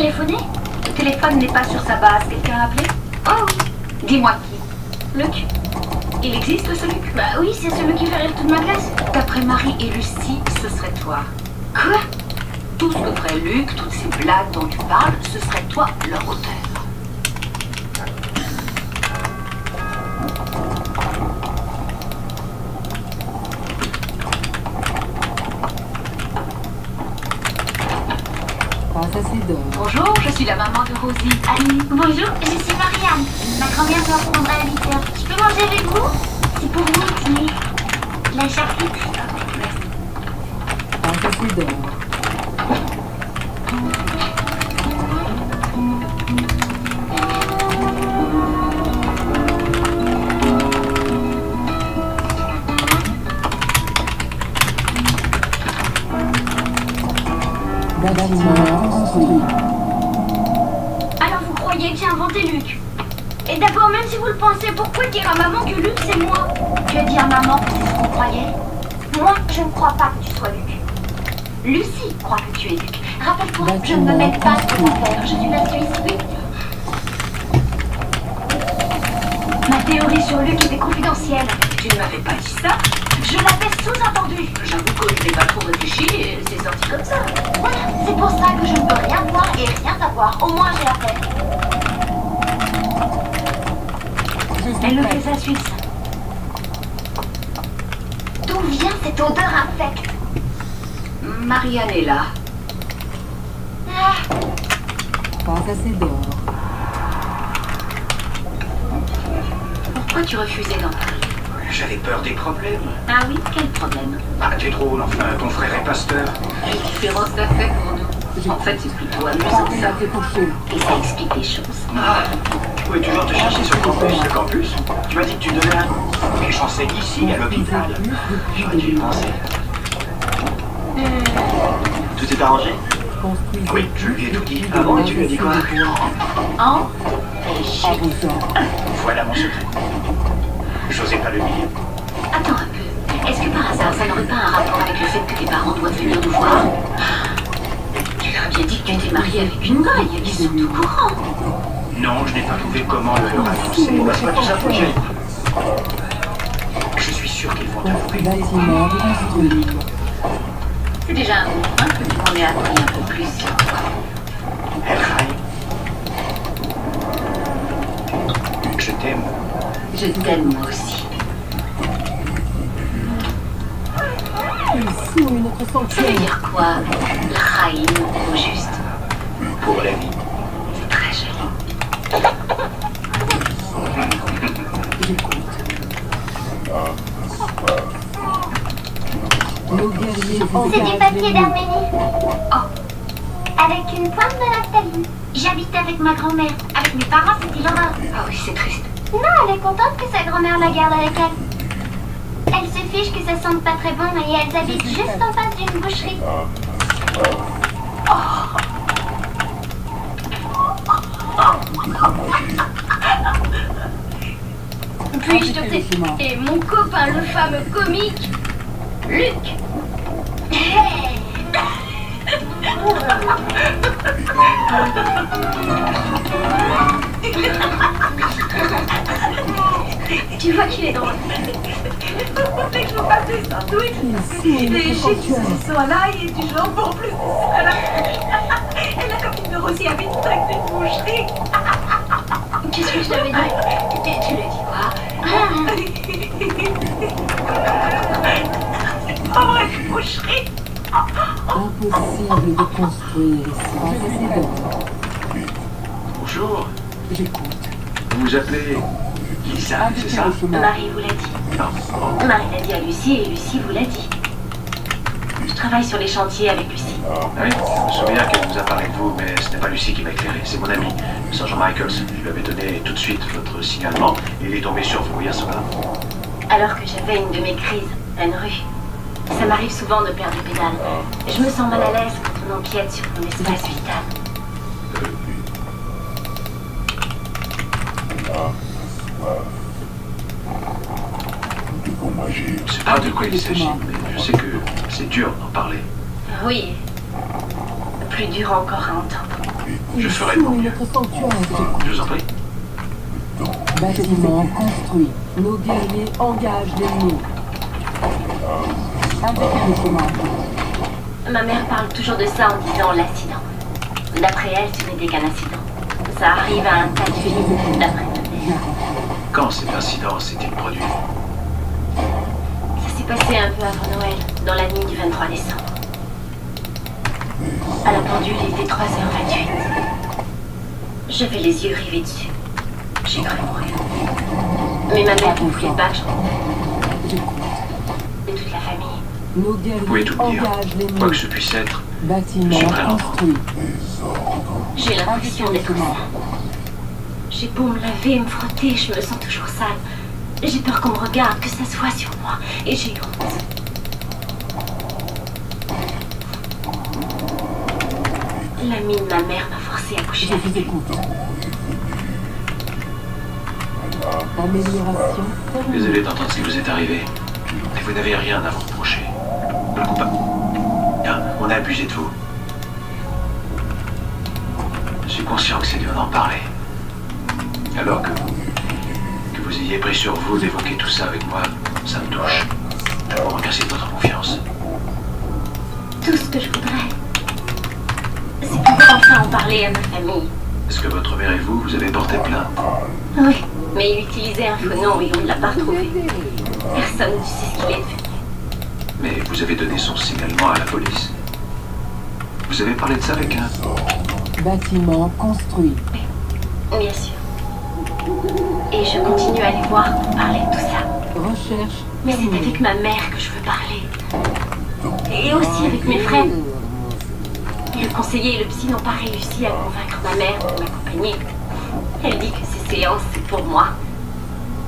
téléphoné? Le téléphone n'est pas sur sa base. Quelqu'un a appelé? Oh oui. Dis-moi qui? Luc. Il existe ce Luc? Bah oui, c'est celui qui fait rire toute ma classe. D'après Marie et Lucie, ce serait toi. Quoi? Tout ce que ferait Luc, toutes ces blagues dont tu parles, ce serait toi leur auteur. Bonjour, je suis la maman de Rosie. Annie. Bonjour, je suis Marianne. Ma grand-mère doit prendre à 8 heures. Je peux manger avec vous? C'est pour vous, dîner. La charcuterie. Alors vous croyez que j'ai inventé Luc? Et d'abord, même si vous le pensez, pourquoi dire à maman que Luc c'est moi? Tu as dit à maman que c'est ce qu'on croyait? Moi, je ne crois pas que tu sois Luc. Lucie croit que tu es Luc. Rappelle-toi, je ne me mêle pas de mon père. Je suis la Suisse, oui. Ma théorie sur Luc était confidentielle. Tu ne m'avais pas dit ça? Je l'avais sous-entendu. J'avoue que je n'ai pas trop réfléchi et c'est sorti comme ça. Voilà, c'est pour ça que je ne peux rien voir et rien savoir. Au moins, j'ai la paix. Elle le fait sa Suisse. D'où vient cette odeur infecte? Marianne est là. Ah, Pourquoi tu refusais d'en parler? J'avais peur des problèmes. Ah oui, quel problème? Ah, t'es drôle, enfin, ton frère est pasteur. Quelle différence ça fait pour nous? En fait, c'est plutôt amusant ça. Et ça explique les choses. Ah, je pouvais toujours te chercher sur le campus. Tu m'as dit que tu devais mais j'enseigne ici, à l'hôpital. J'aurais dû y penser. Tout est arrangé? Oui, je lui ai tout dit. Ah bon, et tu lui as dit quoi? En Égypte. Voilà mon secret. J'osais pas le dire. Attends un peu. Est-ce que par hasard, ça n'aurait pas un rapport avec le fait que tes parents doivent venir nous voir? Tu leur as bien dit que tu étais marié avec une goye. Ils sont au courant. Non, je n'ai pas trouvé comment leur annoncer. Bah, c'est pas tout ça pour que j'aille. Je suis sûr qu'ils vont avouer. C'est déjà un bon point que tu m'en aies appris un peu plus sur toi. Elraï. Je t'aime. Je t'aime moi aussi. Ça veut dire quoi, Rahim, au juste? Pour la vie. C'est très joli. c'est du papier d'Arménie. Oh. Avec une pointe de naphtaline. J'habite avec ma grand-mère. Avec mes parents, c'était l'horreur. Ah oui, c'est triste. Non, elle est contente que sa grand-mère la garde avec elle. Elle se fiche que ça sente pas très bon et elles habitent juste en face d'une boucherie. Puis-je te présenter mon copain, le fameux comique, Luc. Hey. Tu vois qu'il est drôle. Je veux pas des sandwichs, des chips, du saucisson à l'ail et du jambon plus à la et la copine de Rosie habite près d'une boucherie. Qu'est-ce que je t'avais dit? Et tu lui as dit quoi? Oh, une boucherie. Impossible de construire ici. Bonjour. J'écoute. Vous vous appelez Lisa, c'est ça? Marie vous l'a dit. Non. Marie l'a dit à Lucie et Lucie vous l'a dit. Je travaille sur les chantiers avec Lucie. Oui, je me souviens qu'elle vous a parlé de vous, mais ce n'est pas Lucie qui m'a éclairé, c'est mon ami, le sergent Michaels. Je lui avais donné tout de suite votre signalement et il est tombé sur vous hier soir. Alors que j'avais une de mes crises, pleine rue. Ça m'arrive souvent de perdre les pédales. Je me sens mal à l'aise quand on empiète sur mon espace vital. Je sais pas de quoi il s'agit, mais je sais que c'est dur d'en parler. Oui, plus dur encore à entendre. Je Il ferai de mon fouille mieux. notre sanctuaire. J'écoute. Je vous en prie. Bâtiment construit. Nos guerriers engagent l'ennemi. Indiquez le commandement. Ma mère parle toujours de ça en disant l'accident. D'après elle, ce n'était qu'un accident. Ça arrive à un tas de filles, d'après ma mère. Quand cet incident s'est-il produit? Ça s'est passé un peu avant Noël, dans la nuit du 23 décembre. À la pendule, il était 3h28. J'avais les yeux rivés dessus. J'ai cru mourir. Mais ma mère ne voulait pas que je J'écoute. de toute la famille. Nos Vous pouvez guerriers tout me dire. engagent Quoi que l'ennemi. ce puisse être, Bâtiment Je suis prêt, construit. J'ai l'impression Indiquez le d'être sale. commandement. J'ai beau me laver, me frotter, je me sens toujours sale. J'ai peur qu'on me regarde, que ça soit sur moi. Et j'ai honte. L'ami de ma mère m'a forcé à coucher Je avec vous lui. écoute. Amélioration. désolé d'entendre ce qui vous est arrivé. Mais vous n'avez rien à vous reprocher. Le coupable. Bien, on a abusé de vous. Je suis conscient que c'est dur d'en parler. Alors que vous ayez pris sur vous d'évoquer tout ça avec moi, ça me touche. Je vous remercie de votre confiance. Tout ce que je voudrais, c'est pouvoir enfin en parler à ma famille. Est-ce que votre mère et vous avez porté plainte? Oui, mais il utilisait un faux nom et on ne l'a pas retrouvé. Personne ne sait ce qu'il est devenu. Mais vous avez donné son signalement à la police. Vous avez parlé de ça avec un... Bâtiment construit. Bien sûr. Et je continue à aller voir pour parler de tout ça. Recherche. Mais c'est avec ma mère que je veux parler. Et aussi avec mes frères. Le conseiller et le psy n'ont pas réussi à convaincre ma mère de m'accompagner. Elle dit que ces séances, c'est pour moi.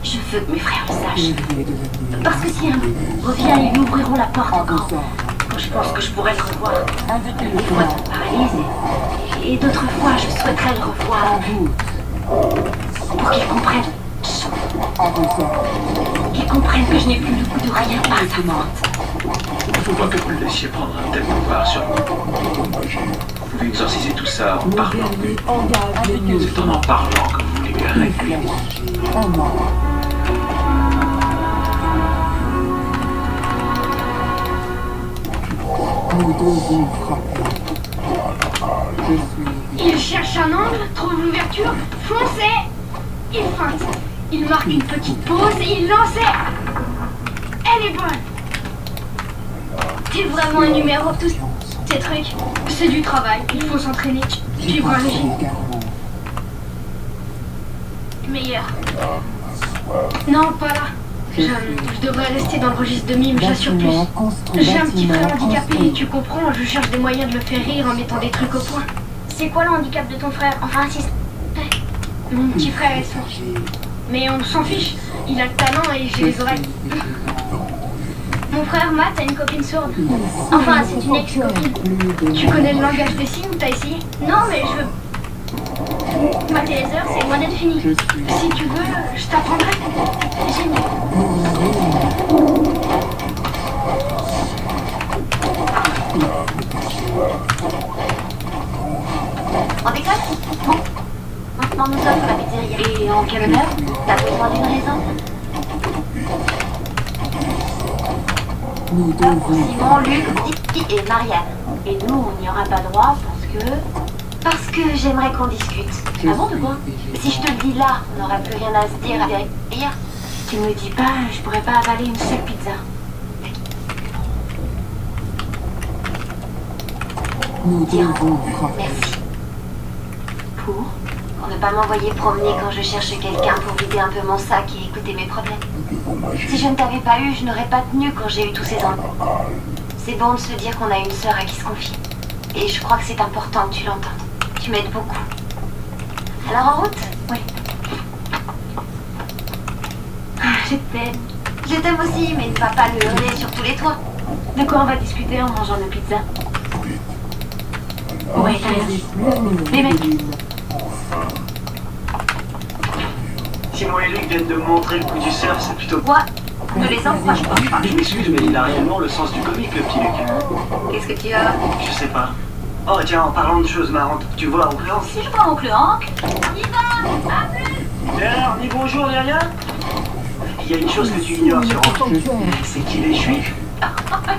Je veux que mes frères le sachent. Février de l'avenir. Parce que si un revient, ils m'ouvriront la porte À grand. vos ordres. Quand je pense que je pourrais le revoir. Indiquez le Des fois, ça commandement. me paralyse. Et d'autres fois, je souhaiterais le À revoir. vous. Pour qu'ils comprennent. À vos ordres. Qu'ils comprennent que je n'ai plus le goût de rien par sa faute. Il faut pas que vous le laissiez prendre un tel pouvoir sur vous. Vous pouvez exorciser tout ça en Nos parlant. guerriers engagent l'ennemi. C'est en parlant que vous libérez. Une flèche. Un mort. Nous devons frapper. Je suis. Il cherche un angle, trouve l'ouverture, foncez. Il feinte. Il marque une petite pause et il lance. Elle est bonne. T'es vraiment un numéro. Tous ces trucs, c'est du travail. Il faut s'entraîner. Tu vois le meilleur. Non, pas là. Je devrais rester dans le registre de mime, j'assure plus. Bâtiment construit. J'ai un petit Bâtiment frère handicapé, construit. tu comprends, je cherche des moyens de le faire rire en mettant des trucs au point. C'est quoi le handicap de ton frère? Enfin, si... Mon petit frère est sourd. Mais on s'en fiche, il a le talent et j'ai les oreilles. Mon frère Matt a une copine sourde. Enfin, c'est une ex-copine. Tu connais le langage des signes ou t'as essayé? Non, mais je veux... Mater les heures, c'est loin d'être fini. Je suis. Si tu veux, je t'apprendrai. Génial. On décolle? Bon. Maintenant nous sommes pour la pizzeria. Et en quelle heure? T'as besoin d'une raison? Nous devons. Simon, Luc, Didi et Marianne. Et nous, on n'y aura pas droit parce que j'aimerais qu'on discute. Je Ah bon, de suis quoi? Si je te le dis là, on n'aura plus rien à se dire à derrière. Si tu me le dis pas, je pourrais pas avaler une seule pizza. Nous devons frapper. Merci. Pour ne pas m'envoyer promener quand je cherche quelqu'un pour vider un peu mon sac et écouter mes problèmes. Si je ne t'avais pas eu, je n'aurais pas tenu quand j'ai eu tous ces enfants. C'est bon de se dire qu'on a une sœur à qui se confier. Et je crois que c'est important que tu l'entendes. Tu m'aides beaucoup. Alors en route? Oui. Je t'aime. Je t'aime aussi, mais ne va pas le hurler sur tous les toits. De quoi on va discuter en mangeant nos pizzas? Ouais, t'as raison. Les mecs. Simon et Luc viennent de me montrer le coup du surf, c'est plutôt... Moi, ne les encourage pas. Je m'excuse, mais il a réellement le sens du comique, le petit Luc. Qu'est-ce que tu as? Je sais pas. Oh tiens, en parlant de choses marrantes, tu vois Oncle Hank? Si je vois Oncle Hank, on y va. À plus. D'ailleurs, dis bonjour, ni rien. Il y a une chose que tu ignores sur Hank, Sanctuaire. c'est qu'il est juif.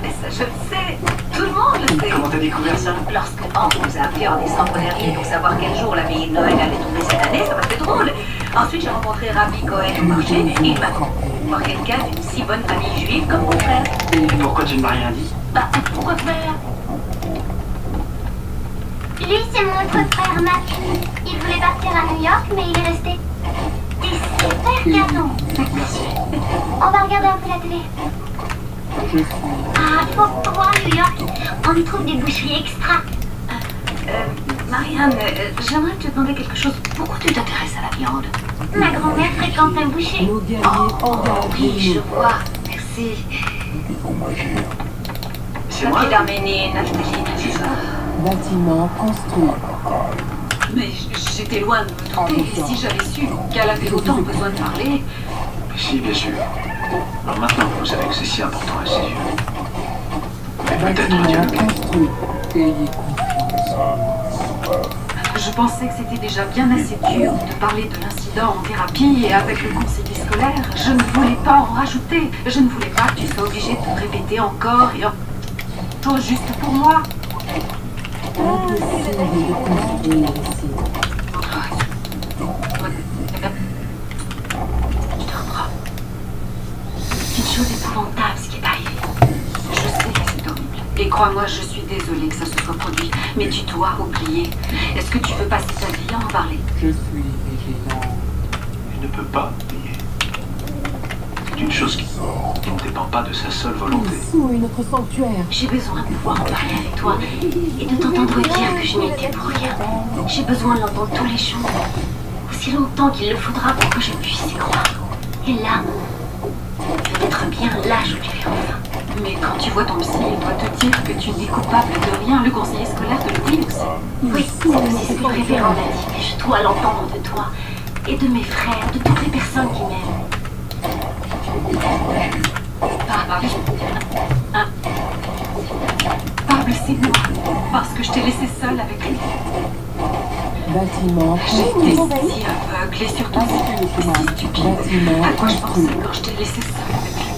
Mais ça, je le sais. Tout le monde le sait. Comment t'as découvert ça? Lorsque Hank nous a appelés en décembre dernier pour savoir quel jour la veillée de Noël allait tomber cette année, ça m'a fait drôle. Ensuite, j'ai rencontré Rabbi Cohen au marché et il m'a dit voir quelqu'un d'une si bonne famille juive comme mon frère. Et pourquoi tu ne m'as rien dit? Bah, pourquoi faire? Lui, c'est mon autre frère, Mac. Il voulait partir à New York, mais il est resté. T'es super canon. Merci. On va regarder un peu la télé. Je suis Ah, faut voir New York. On y trouve des boucheries extra. Marianne, j'aimerais te demander quelque chose. Pourquoi tu t'intéresses à la viande? Ma grand-mère fréquente un boucher. nos guerriers engagés. Oui, je vois. Merci. C'est moi? David Arménie, Naftali, c'est ça. Bâtiment construit. Mais j'étais loin de me douter. Et si j'avais su qu'elle avait autant besoin de parler, Si, bien sûr. Alors maintenant, vous savez que c'est si important à ses yeux. Mais peut-être Bâtiment dialoguer. construit. Ayez confiance. je pensais que c'était déjà bien assez dur de parler de l'incident en thérapie et avec le conseiller scolaire. Je ne voulais pas en rajouter. Je ne voulais pas que tu sois obligé de te répéter encore et encore juste pour moi. Impossible de construire ici. Je te reprends. C'est une chose épouvantable ce qui est arrivé. Je sais que c'est horrible. Et crois-moi, je suis désolée que ça se soit produit. Mais tu dois oublier. Est-ce que tu veux passer ta vie à en parler? Je suis vigilant. Il ne peut pas nier. C'est une chose qui ne dépend pas de sa seule volonté. Ici est notre sanctuaire. J'ai besoin de pouvoir en parler avec toi et de t'entendre dire que je n'y étais pour rien. J'ai besoin de l'entendre tous les jours, aussi longtemps qu'il le faudra pour que je puisse y croire. Et là, peut-être bien là, je j'oublierai enfin. Mais quand tu vois ton psy, il doit te dire que tu n'es coupable de rien. Le conseiller scolaire te le dit aussi. Oui, c'est aussi ce que le révérend m'a dit, mais je dois l'entendre de toi et de mes frères, de toutes les personnes qui m'aiment. Pable, c'est moi. Parce que je t'ai laissé seule avec lui. Bâtiment J'étais construit. si aveugle et surtout Ainsi le chemin. si stupide. Bâtiment À quoi je construit. pensais quand je t'ai laissé seule avec lui?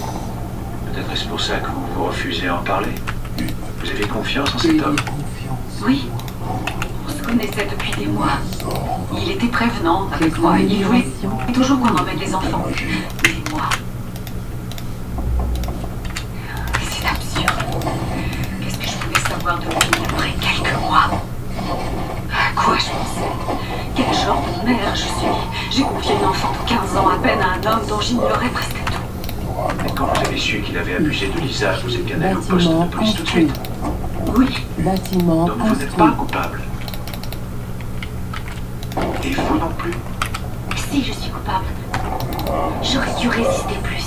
Peut-être est-ce pour ça que vous vous refusez à en parler. Vous avez confiance en Ayez cet homme. confiance. Oui. On se connaissait depuis des mois. Il était prévenant avec moi. Il voulait toujours qu'on emmène les enfants. Et moi. C'est absurde. Qu'est-ce que je pouvais savoir de lui après quelques mois? À quoi je pensais? Quel genre de mère je suis? J'ai confié une enfant de 15 ans à peine à un homme dont j'ignorais presque tout. Et quand vous avez su qu'il avait abusé de Lisa, vous êtes bien allé au poste de police tout de suite. Oui. Bâtiment Donc vous n'êtes pas construit. coupable. Et vous non plus. Si je suis coupable, j'aurais dû résister plus.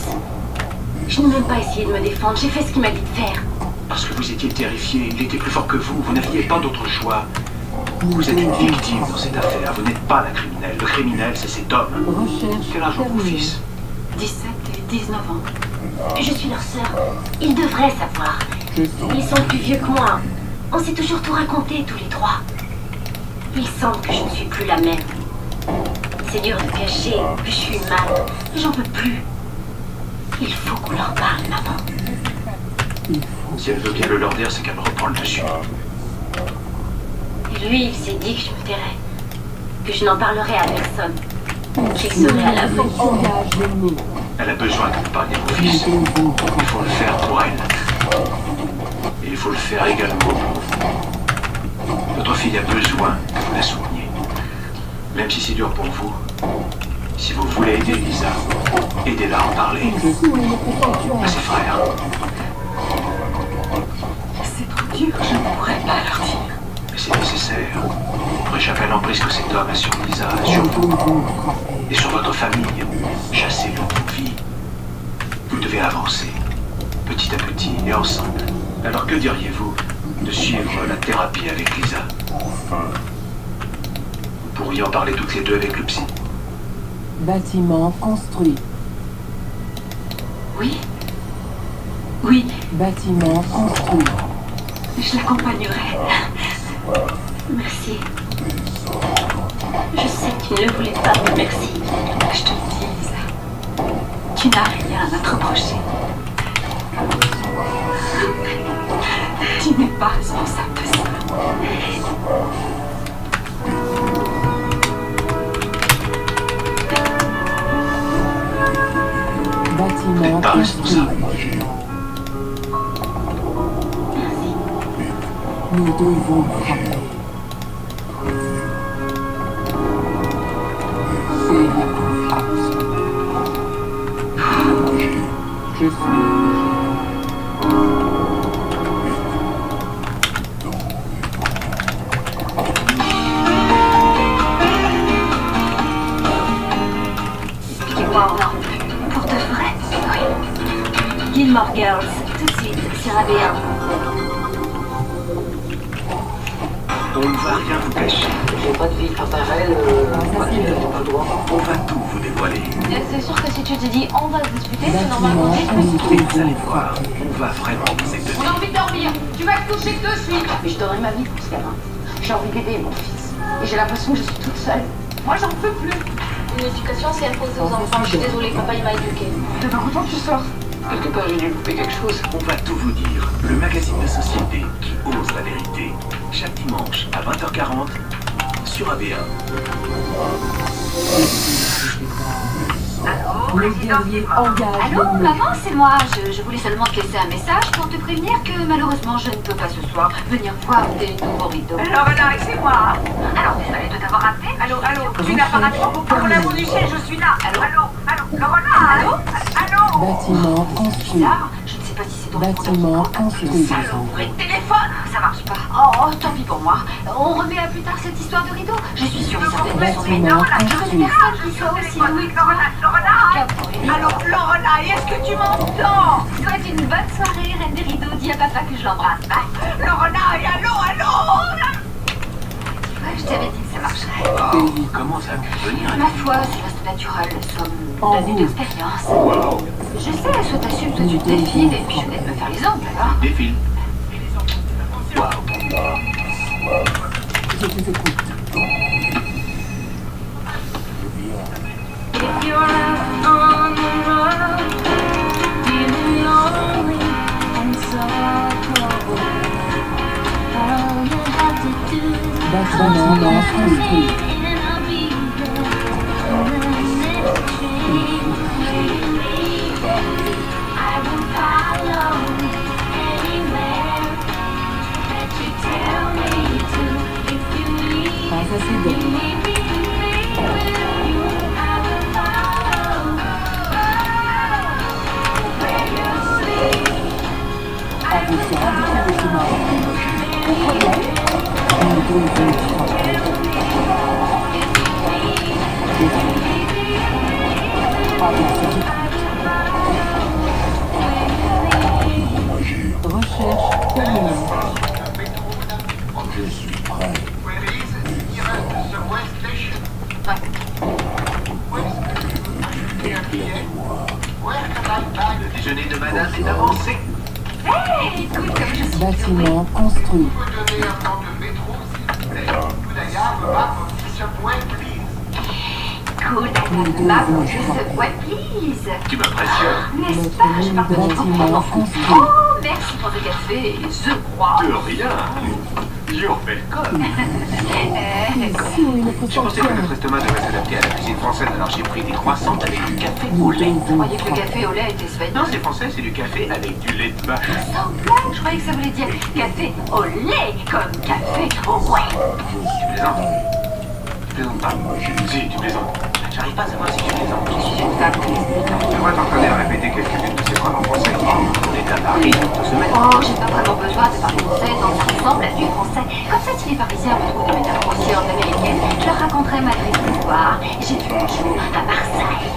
Je n'ai même pas essayé de me défendre, j'ai fait ce qu'il m'a dit de faire. Parce que vous étiez terrifié, il était plus fort que vous n'aviez pas d'autre choix. Vous êtes une victime dans cette affaire, vous n'êtes pas la criminelle. Le criminel, c'est cet homme. Recherche Quel âge ont vos terminée. fils? 17 et 19 ans. Je suis leur sœur. Ils devraient savoir. Je suis Ils sont plus vieux que moi. On s'est toujours tout raconté tous les trois. Il semble que je ne suis plus la même. C'est dur de cacher que je suis mal. J'en peux plus. Il faut qu'on leur parle, maman. Si elle veut bien le leur dire, c'est qu'elle reprend le dessus. Et lui, il s'est dit que je me tairais. Que je n'en parlerais à personne. Qu'il serait à l'abri. engagés. Elle a besoin que vous parliez à vos fils. Nous devons Il faut le faire pour elle. Et il faut le faire également pour vous. Votre fille a besoin que vous la soigniez. Même si c'est dur pour vous, si vous voulez aider Lisa, aidez-la à en parler Je suis notre sanctuaire. à ses frères. C'est trop dur, je ne pourrais pas leur dire. Mais c'est nécessaire pour échapper à l'emprise que cet homme a sur Lisa, sur Nous vous devons frapper. et sur votre famille. Chassez votre vie. Vous devez avancer, petit à petit et ensemble. Alors que diriez-vous de suivre la thérapie avec Lisa? Vous pourriez en parler toutes les deux avec le psy. Bâtiment construit. Oui. Oui, Bâtiment construit. je l'accompagnerai. Merci. Je sais que tu ne le voulais pas, mais merci. Je te le dis, Lisa. Tu n'as rien à te reprocher. Tu n'es pas responsable de ça. Bâtiment T'es pas construit. responsable. Nous devons frapper. C'est la frappe. Je suis. Expliquez-moi, on en peut. Pour de vrai. Oui. Gilmore Girls, tout de suite, sur AB1. On ne va rien vous cacher. J'ai pas de vie personnelle, pas de droit. On va tout vous dévoiler. C'est sûr que si tu te dis on va se disputer, c'est Bâtiment normalement Et vous construit. allez voir, on va vraiment vous aider. On a envie de dormir. Tu vas te coucher de suite. Mais je donnerai ma vie pour ce gamin. J'ai envie d'aider mon fils. Et j'ai l'impression que je suis toute seule. Moi, j'en peux plus. Une éducation, c'est imposée aux enfants. Je suis désolée, papa, il m'a éduqué. T'es pas content que tu sors? Quelque part, j'ai dû couper quelque chose. On va tout vous dire. Le magazine de société qui ose la vérité. Chaque dimanche à 20h40 sur AB1. Le guerrier engage Allô, l'ennemi. maman, c'est moi. Je voulais seulement te laisser un message pour te prévenir que malheureusement je ne peux pas ce soir venir voir tes nouveaux rideaux. Lorena, c'est moi. Alors, désolée de t'avoir appelé. Allô, tu n'as pas raté pour l'amour du ciel, je suis là. Allô, Lorena, allô. Bâtiment construit. Bizarre, je ne sais pas si c'est ton Bâtiment construit. Le téléphone, ça marche pas. Oh, tant pis pour moi. On remet à plus tard cette histoire de rideau. Je suis sûre et certaine qu'ils sont Bâtiment Je veux construit. personne qui soit aussi doué que toi. Allô, Lorena, est-ce que tu m'entends? Souhaite une bonne soirée, reine des rideaux. Dis à papa que je l'embrasse. Bye. Lorena, allô. Ouais, je t'avais dit que ça marcherait. Comment ça a pu venir? Ma foi, c'est reste naturel, nous sommes En d'années route. d'expérience. Wow. Je sais, soit t'assumes, soit tu te défiles, et puis je vais me faire les ongles, alors. Défile. Wow. Je vous écoute. If you're out on the road, feeling lonely and so cold, all you have to do is Bâtiment construit. and I'll be there. When the next train leaves, I will follow anywhere that you tell me to. If you need Ah, ça c'est bon. me, will you? I will follow where you lead. Ah, vous serez habitué de ce moment. Nous devons frapper. Ah, vous serez. Recherche terminée. Le déjeuner de madame est avancé. Hey, écoute, comme je suis Bâtiment construit. cool, Nous ma devons je frapper. ouais, please. Tu m'impressionnes. N'est-ce Notre pas, je ligne partage bâtiment beaucoup. construit. Oh, merci pour le café, je crois. De rien. You're welcome. Ici, notre Je pensais que sanctuaire. notre estomac devait s'adapter à la cuisine française, alors j'ai pris des croissants avec du café au Nous lait. Je devons croyais que le frapper. café au lait était suédois. Non, c'est français, c'est du café avec du lait de vache. Sans blague, je croyais que ça voulait dire café au lait, comme café au whey. Tu plaisantes? Tu plaisantes pas? Si, tu plaisantes. J'arrive pas à savoir si tu plaisantes. Je suis une femme qui explique. Je vois t'entraîner à répéter quelques-unes de ces phrases en français. On est à Paris, on se met. Oh, j'ai pas vraiment besoin de parler français dans un ensemble à du français. Comme ça, si les Parisiens me trouvent de métamorphosien américaine, je leur raconterai ma triste histoire. J'ai vu un jour à Marseille.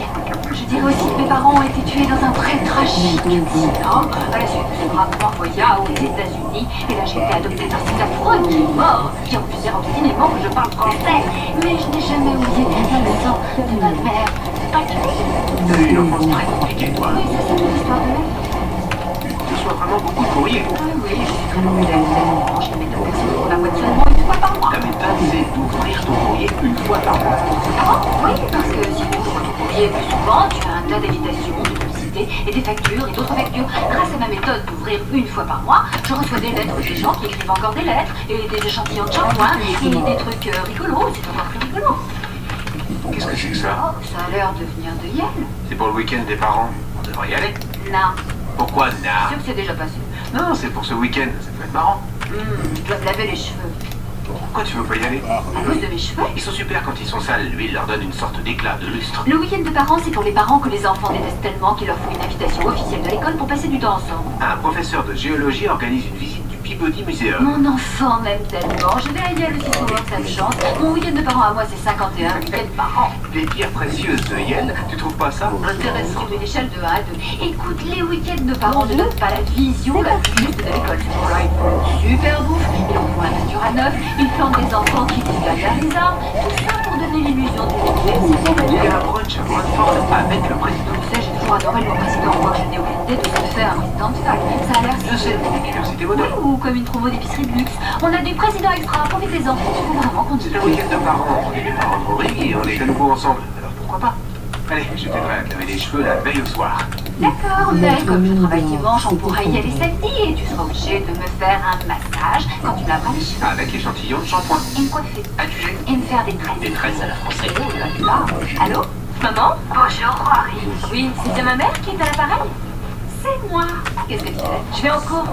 Je dirais aussi que mes parents ont été tués dans un très tragique accident. À la suite de ce drame envoyé aux États-Unis. Et là, j'ai été adoptée par cet affreux qui est mort, qui refusait obstinément que je parle français. Mais je n'ai jamais oublié la maison de ma mère. Pas de T'as eu une enfance très compliquée, toi. Oui, ça, c'est une histoire de ma vie. Je reçois vraiment beaucoup de courriers. Oui, je suis très populaire. Je les mets de personnes pour la moitié seulement une fois par mois. Ta méthode, c'est d'ouvrir ton courrier une fois par mois. Ah, oui, parce que si tu ouvres ton courrier plus souvent, tu as un tas d'invitations, de publicités et des factures et d'autres factures. Grâce à ma méthode d'ouvrir une fois par mois, je reçois des lettres des gens qui écrivent encore des lettres et des échantillons de shampoing et des trucs rigolos. C'est encore plus rigolo. Qu'est-ce que c'est que ça? Oh, ça a l'air de venir de Yale. C'est pour le week-end des parents. On devrait y aller. Non, Pourquoi je suis non? sûre que c'est déjà passé. Non, c'est pour ce week-end. Ça peut être marrant. Je dois me laver les cheveux. Pourquoi tu veux pas y aller? À cause de mes cheveux. Ils sont super quand ils sont sales. L'huile leur donne une sorte d'éclat, de lustre. Le week-end de parents, c'est pour les parents que les enfants détestent tellement qu'ils leur font une invitation officielle de l'école pour passer du temps ensemble. Un professeur de géologie organise une visite du Peabody Museum. Mon enfant m'aime tellement. Je vais à Yale aussi souvent que ça me chance. Mon week-end de parents à moi, c'est 51 week-ends par an. Les pierres précieuses de Yale, tu trouves pas ça intéressant? Sur une échelle de 1 à 2. Écoute, les week-ends de parents ne donnent pas la vision la plus juste de l'école. Ce jour-là, ils font une super bouffe, ils envoient la nature à neuf, ils plantent des enfants qui vivent derrière les arbres. Tout ça pour donner l'illusion d'une université. Il y a un brunch à Bradford avec le président. Tu sais, j'ai toujours adoré le mot président, moi je n'ai aucune idée de ce que fait un président de fac. Ça a l'air Je sais, l'université moderne. ou comme une promo d'épicerie de luxe. On a du président extra, profitez-en. Il faut vraiment qu'on dise. C'est un week-end de parents. On est des parents de Rory et on est à nouveau ensemble. Alors pourquoi pas? Allez, je t'aiderai à te laver les cheveux la veille au soir. D'accord, mais comme je travaille dimanche, on pourra y aller samedi et tu seras obligé de me faire un massage quand tu laveras les cheveux. Avec l'échantillon de shampoing. Et me coiffer. Adjugé. Et me faire des tresses. Des tresses à la française. Oh là là. Allô? Maman? Bonjour, Rory. Oui, c'est bien ma mère qui est à l'appareil? C'est moi. Qu'est-ce que tu fais? Je vais en cours.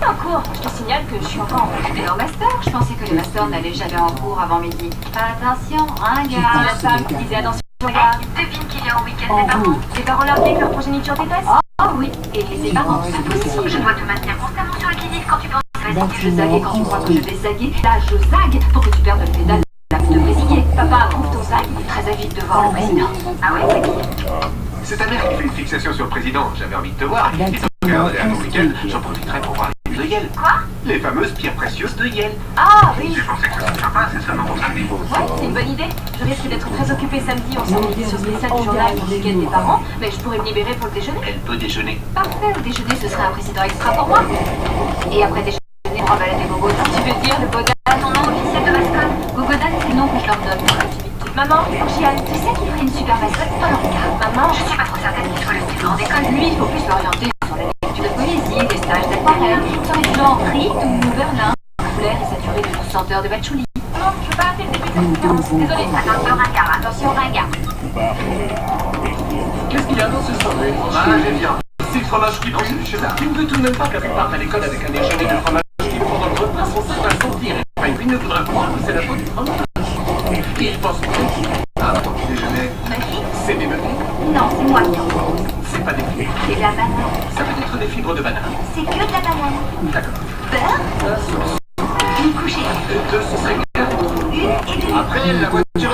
En cours? Je te signale que je suis encore en master. Je pensais que les masters n'allaient jamais en cours avant midi. Attention, regarde. La femme qui disait attention, regarde. Devine qu'il y a au week-end des parents. Les parents leur disent que leur progéniture déteste? Ah oui, et les parents, c'est possible. Je dois te maintenir constamment sur le qui-vive quand tu penses. Vas-y, je zague quand tu crois que je vais zaguer. Là, je zague pour que tu perdes le pédale de brésiller. Papa, approuve ton zague. Il est très avide de voir le président. Ah ouais, c'est qui? C'est ta mère qui fait une fixation sur le président. J'avais envie de te voir. Et tant que un week-end, j'en profiterai pour voir les de Yale. Quoi? Les fameuses pierres précieuses de Yale. Ah oui. J'ai pensé que ça serait sympa, c'est seulement pour samedi. Ouais, c'est une bonne idée. Je risque d'être très occupée samedi en sur spécial du journal pour le week-end des parents, mais je pourrais me libérer pour le déjeuner. Elle peut déjeuner. Parfait, au déjeuner, ce serait un président extra pour moi. Et après déjeuner, on va balader Gogodan. Tu veux dire le Godan, ton nom officiel de mascotte? Gogodan, c'est le nom que je leur donne pour l'intimité. Maman, Gian, tu sais qu'il ferait une super mascotte pendant le cas. Maman, Je suis pas trop certaine qu'il soit le plus grand d'école. lui, il faut plus l'orienter sur la lecture de poésie, des stages d'aquarelle, sur les genres Rite ou Berlin, clair et saturé de douce senteur de patchouli. Non, je veux pas rater le début de cette conférence. Désolée. Attention, ringard. Attention, ringard. Qu'est-ce qu'il y a dans ce soirée? Fromage et viande. C'est le fromage qui prend du cheddar. Tu ne veux tout de même pas qu'elle parte à l'école avec un déjeuner de fromage qui pendant le repas son sein va sentir. Il ne voudra croire que c'est la faute du fromage. Il pense que ton petit déjeuner, Ma fille? c'est des menus. Non, c'est moi qui en prends. C'est pas des fibres. C'est de la banane. Ça peut être des fibres de banane. C'est que de la banane. D'accord. Beurre? Une couchée. Deux, ce serait clair. Une et deux. Après, la voiture